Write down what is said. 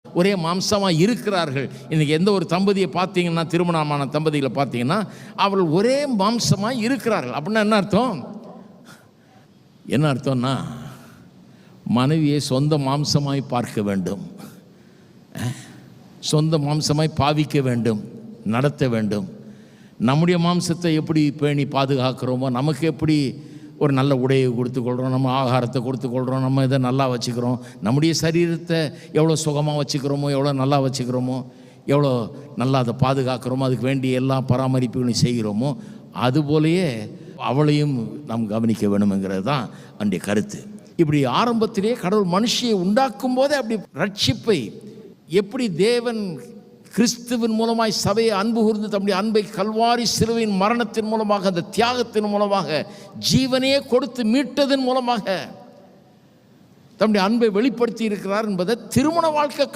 ஒரே மாம்சமாக இருக்கிறார்கள். இன்றைக்கி எந்த ஒரு தம்பதியை பார்த்தீங்கன்னா, திருமணமான தம்பதிகளை பார்த்தீங்கன்னா, அவர்கள் ஒரே மாம்சமாக இருக்கிறார்கள். அப்படின்னா என்ன அர்த்தம்? என்ன அர்த்தம்னா, மனைவியை சொந்த மாம்சமாய் பார்க்க வேண்டும், சொந்த மாம்சமாய் பாவிக்க வேண்டும், நடத்த வேண்டும். நம்முடைய மாம்சத்தை எப்படி பேணி பாதுகாக்கிறோமோ, நமக்கு எப்படி ஒரு நல்ல உடையை கொடுத்துக்கொள்கிறோம், நம்ம ஆகாரத்தை கொடுத்துக்கொள்கிறோம், நம்ம இதை நல்லா வச்சுக்கிறோம், நம்முடைய சரீரத்தை எவ்வளோ சுகமாக வச்சுக்கிறோமோ, எவ்வளோ நல்லா வச்சுக்கிறோமோ, எவ்வளோ நல்லா அதை பாதுகாக்கிறோமோ, அதுக்கு வேண்டிய எல்லா பராமரிப்புகளையும் செய்கிறோமோ, அதுபோலேயே அவளையும் நாம் கவனிக்க வேணுங்கிறது தான் அவனுடைய கருத்து. இப்படி ஆரம்பத்திலே கடவுள் மனுஷியை உண்டாக்கும் போதே அப்படி ரட்சிப்பை எப்படி தேவன் கிறிஸ்துவின் மூலமாய் சபையை அன்பு கூர்ந்து தம்முடைய அன்பை கல்வாரி சிலுவையின் மரணத்தின் மூலமாக, அந்த தியாகத்தின் மூலமாக, ஜீவனையே கொடுத்து மீட்டதன் மூலமாக தம்முடைய அன்பை வெளிப்படுத்தி இருக்கிறார் என்பதை திருமண வாழ்க்கை